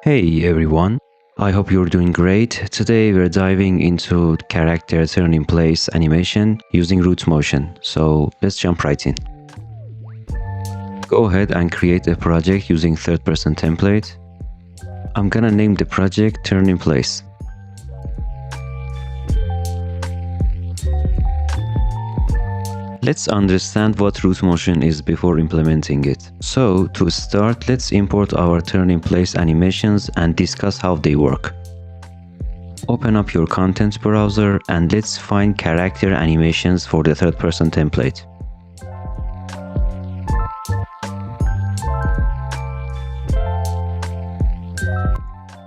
Hey everyone, I hope you're doing great. Today we're diving into character turn in place animation using root motion. So let's jump right in. Go ahead and create a project using third-person template. I'm gonna name the project Turn in Place. Let's understand what root motion is before implementing it. So to start, let's import our turn in place animations and discuss how they work. Open up your content browser and let's find character animations for the third-person template.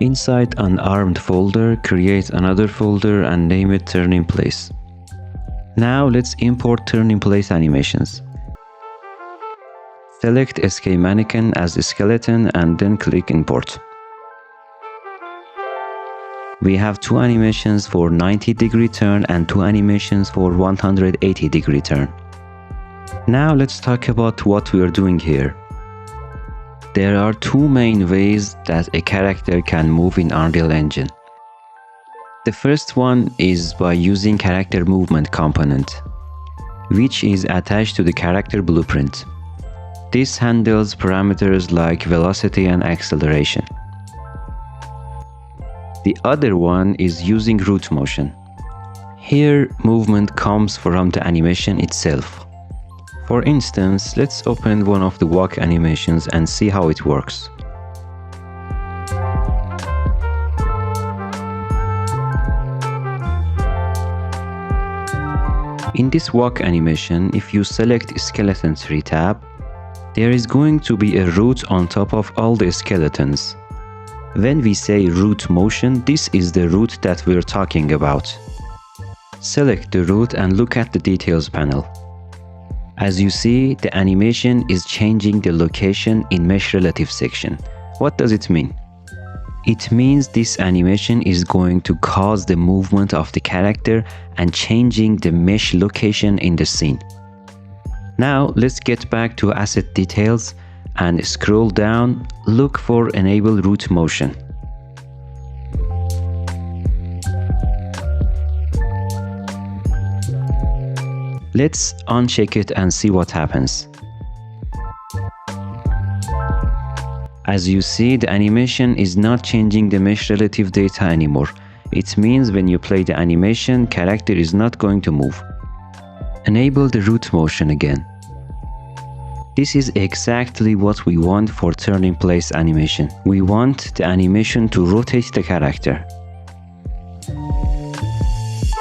Inside an armed folder, create another folder and name it Turn in Place. Now let's import turn in place animations. Select SK Mannequin as a skeleton and then click Import. We have two animations for 90-degree turn and two animations for 180-degree turn. Now let's talk about what we are doing here. There are two main ways that a character can move in Unreal Engine. The first one is by using character movement component, which is attached to the character blueprint. This handles parameters like velocity and acceleration. The other one is using root motion. Here, movement comes from the animation itself. For instance, let's open one of the walk animations and see how it works. In this walk animation, if you select Skeleton Tree tab, there is going to be a root on top of all the skeletons. When we say root motion, this is the root that we're talking about. Select the root and look at the details panel. As you see, the animation is changing the location in Mesh Relative section. What does it mean? It means this animation is going to cause the movement of the character and changing the mesh location in the scene. Now let's get back to asset details and scroll down, look for Enable Root Motion. Let's uncheck it and see what happens. As you see, the animation is not changing the mesh relative data anymore. It means when you play the animation, character is not going to move. Enable the root motion again. This is exactly what we want for turn in place animation. We want the animation to rotate the character.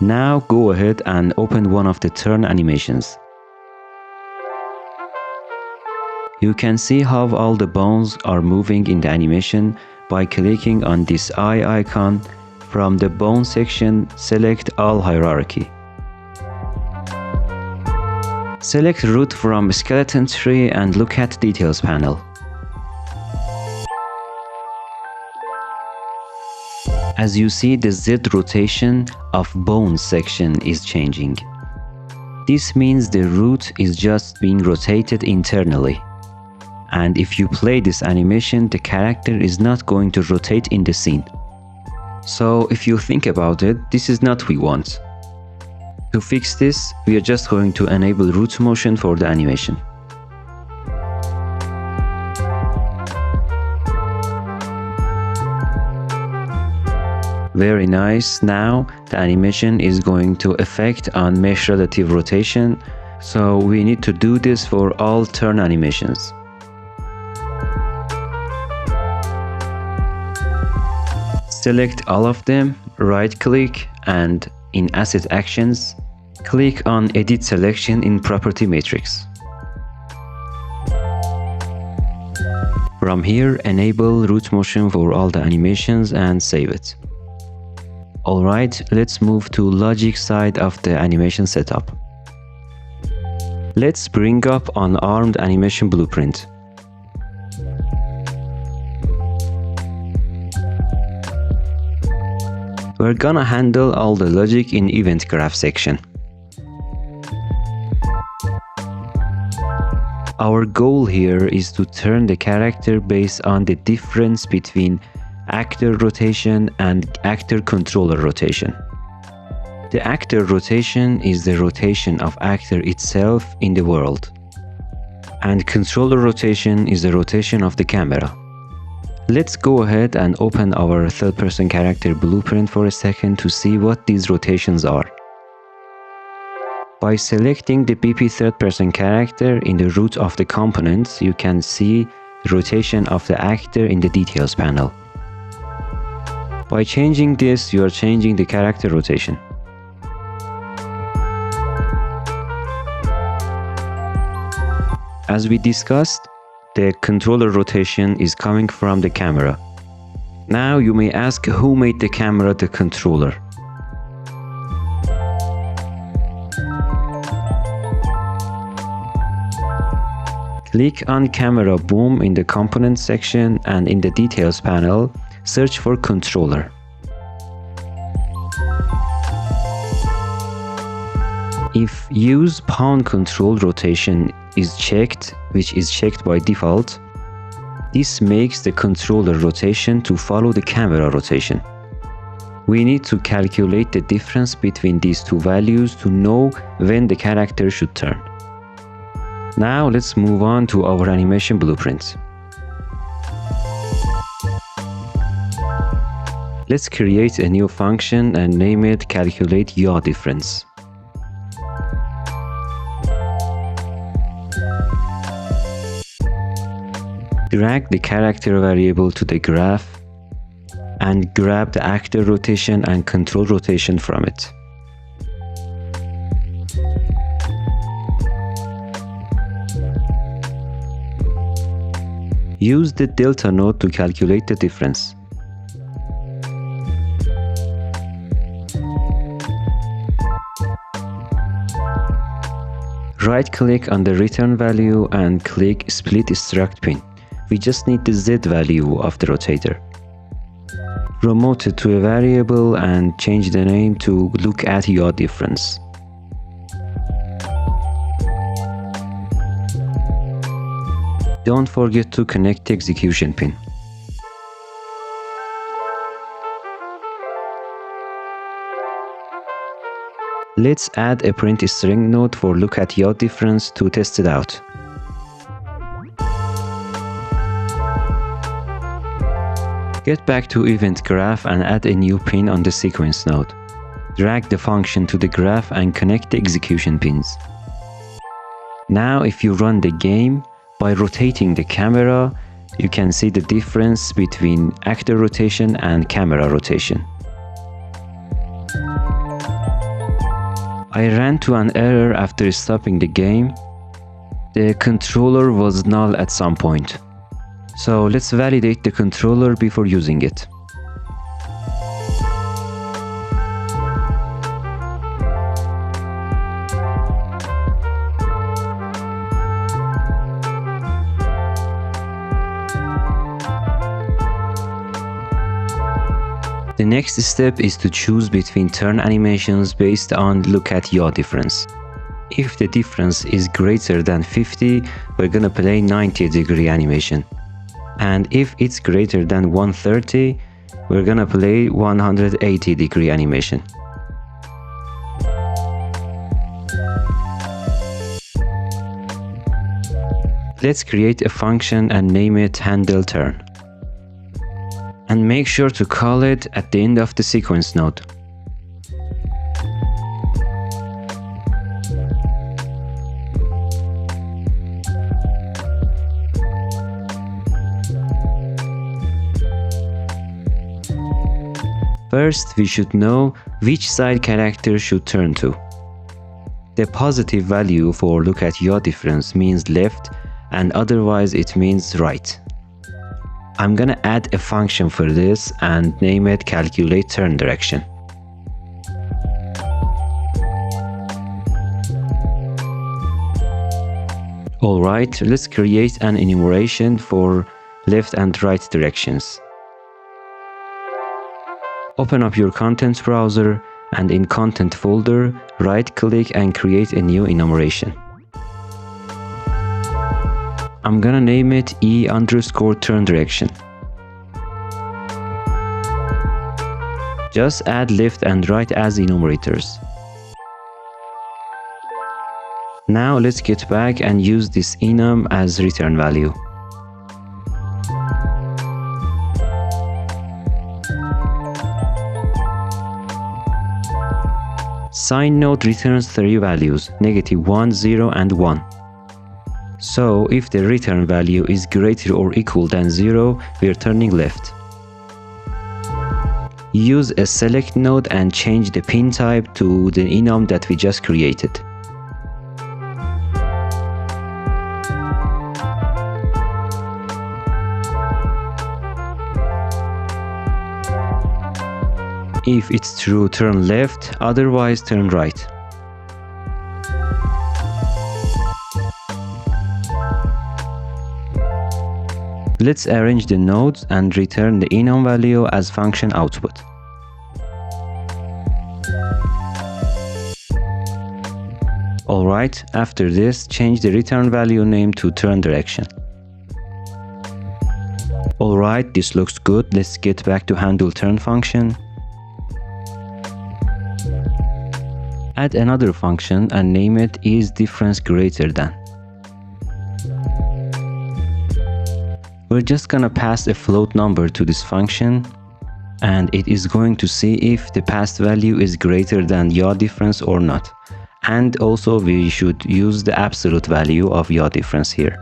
Now go ahead and open one of the turn animations. You can see how all the bones are moving in the animation by clicking on this eye icon. From the bone section, select All Hierarchy. Select Root from Skeleton Tree and look at Details panel. As you see, the Z rotation of Bones section is changing. This means the root is just being rotated internally. And if you play this animation, the character is not going to rotate in the scene. So if you think about it, this is not what we want. To fix this, we are just going to enable root motion for the animation. Very nice. Now the animation is going to affect on mesh relative rotation. So we need to do this for all turn animations. Select all of them, right-click, and in Asset Actions, click on Edit Selection in Property Matrix. From here, enable root motion for all the animations and save it. Alright, let's move to logic side of the animation setup. Let's bring up an armed animation blueprint. We're gonna handle all the logic in Event Graph section. Our goal here is to turn the character based on the difference between actor rotation, and actor controller rotation. The actor rotation is the rotation of actor itself in the world, and controller rotation is the rotation of the camera. Let's go ahead and open our third-person character blueprint for a second to see what these rotations are. By selecting the BP third-person character in the root of the components, you can see the rotation of the actor in the details panel. By changing this, you are changing the character rotation. As we discussed, the controller rotation is coming from the camera. Now you may ask, who made the camera the controller? Click on Camera Boom in the Components section, and in the Details panel, search for Controller. If Use Pawn Control Rotation is checked, which is checked by default, this makes the controller rotation to follow the camera rotation. We need to calculate the difference between these two values to know when the character should turn. Now let's move on to our animation blueprint. Let's create a new function and name it Calculate Yaw Difference. Drag the character variable to the graph and grab the actor rotation and control rotation from it. Use the delta node to calculate the difference. Right-click on the return value and click Split Struct Pin. We just need the Z value of the rotator. Promote it to a variable and change the name to Look at Yaw Difference. Don't forget to connect the execution pin. Let's add a print string node for Look at Yaw Difference to test it out. Get back to Event Graph and add a new pin on the Sequence node. Drag the function to the graph and connect the execution pins. Now if you run the game, by rotating the camera, you can see the difference between actor rotation and camera rotation. I ran to an error after stopping the game. The controller was null at some point. So let's validate the controller before using it. The next step is to choose between turn animations based on Look at Yaw Difference. If the difference is greater than 50, we're gonna play 90-degree animation. And if it's greater than 130, we're gonna play 180-degree animation. Let's create a function and name it HandleTurn. And make sure to call it at the end of the sequence node. First, we should know which side character should turn to. The positive value for Look at Yaw Difference means left, and otherwise it means right. I'm gonna add a function for this and name it Calculate Turn Direction. Alright, let's create an enumeration for left and right directions. Open up your content browser and in Content folder, right-click and create a new enumeration. I'm gonna name it E_turn direction. Just add left and right as enumerators. Now let's get back and use this enum as return value. Sign node returns 3 values, -1, 0, and 1. So if the return value is greater or equal than 0, we are turning left. Use a select node and change the pin type to the enum that we just created. If it's true, turn left, otherwise turn right. Let's arrange the nodes and return the enum value as function output. Alright, after this, change the return value name to turn direction. Alright, this looks good. Let's get back to HandleTurn function. Add another function and name it isDifferenceGreaterThan. We're just gonna pass a float number to this function, and it is going to see if the passed value is greater than yaw difference or not. And also we should use the absolute value of yaw difference here.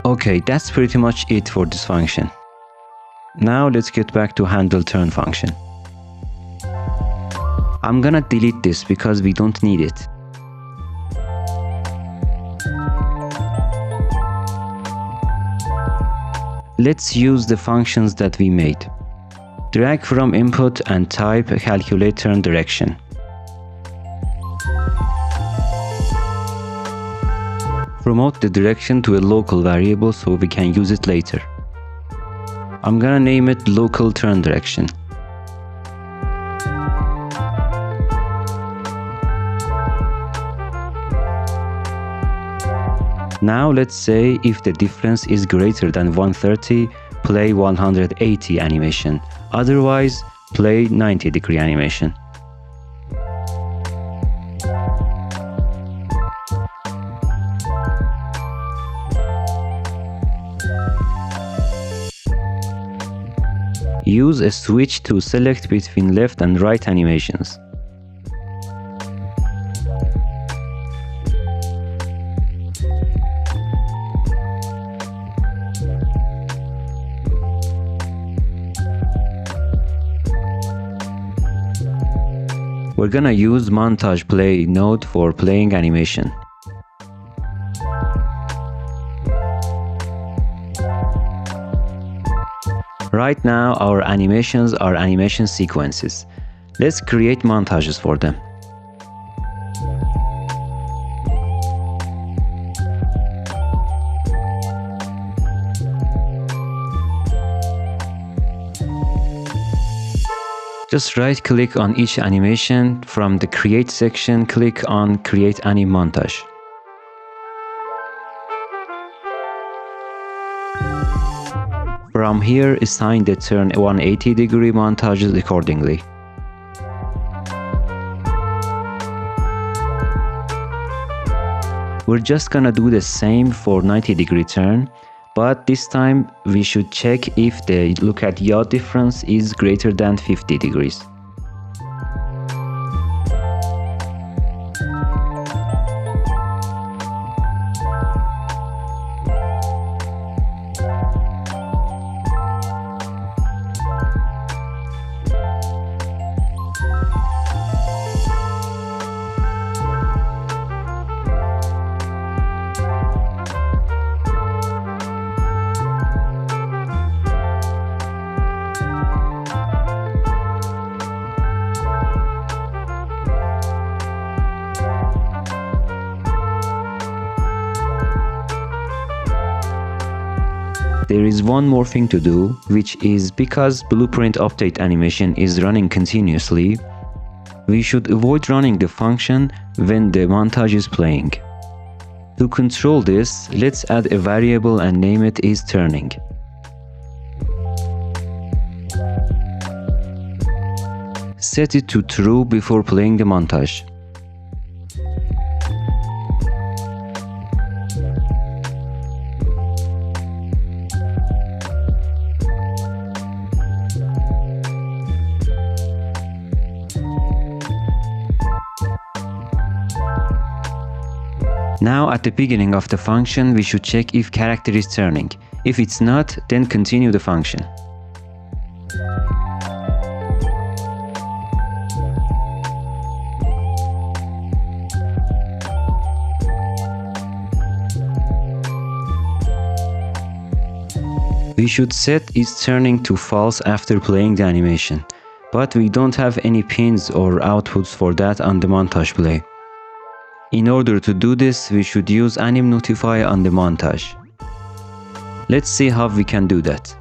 Okay, that's pretty much it for this function. Now let's get back to HandleTurn function. I'm gonna delete this because we don't need it. Let's use the functions that we made. Drag from input and type calculate turn direction. Promote the direction to a local variable so we can use it later. I'm gonna name it local turn direction. Now let's say if the difference is greater than 130, play 180 animation. Otherwise, play 90-degree animation. Use a switch to select between left and right animations. We're gonna use Montage play node for playing animation. Right now, our animations are animation sequences. Let's create montages for them. Just right-click on each animation. From the Create section, click on Create AnimMontage. From here, assign the turn 180-degree montages accordingly. We're just gonna do the same for 90-degree turn, but this time we should check if the look at yaw difference is greater than 50 degrees. there is one more thing to do, which is because blueprint update animation is running continuously, we should avoid running the function when the montage is playing. To control this, let's add a variable and name it IsTurning. Set it to true before playing the montage. Now at the beginning of the function, we should check if character is turning. If it's not, then continue the function. We should set IsTurning to false after playing the animation, but we don't have any pins or outputs for that on the montage play. In order to do this, we should use AnimNotify on the montage. Let's see how we can do that.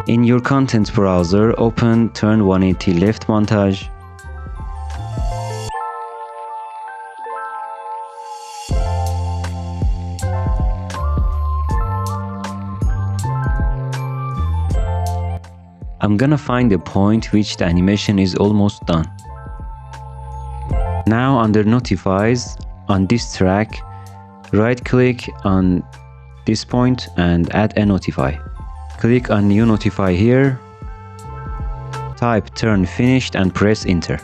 In your content browser, open Turn 180 Left Montage. I'm gonna find the point which the animation is almost done. Now under Notifies, on this track, right click on this point and add a notify. Click on New Notify here, type Turn Finished and press Enter.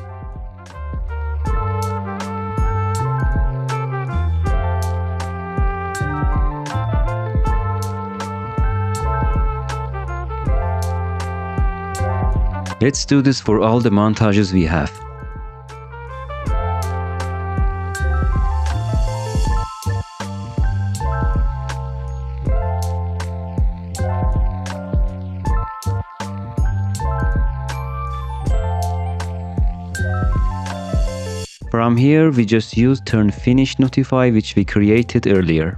Let's do this for all the montages we have. From here, we just use Turn Finish Notify, which we created earlier.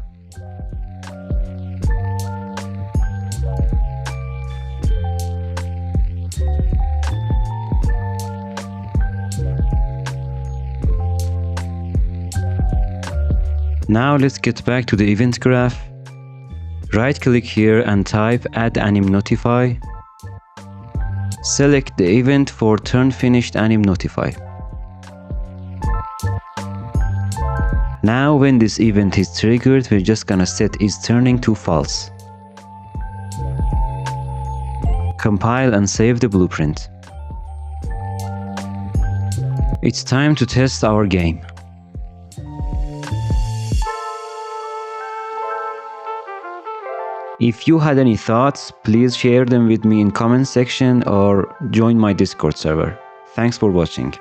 Now let's get back to the event graph. Right click here and type Add AnimNotify. Select the event for Turn Finished AnimNotify. Now when this event is triggered, we're just gonna set IsTurning to false. Compile and save the blueprint. It's time to test our game. If you had any thoughts, please share them with me in comment section or join my Discord server. Thanks for watching.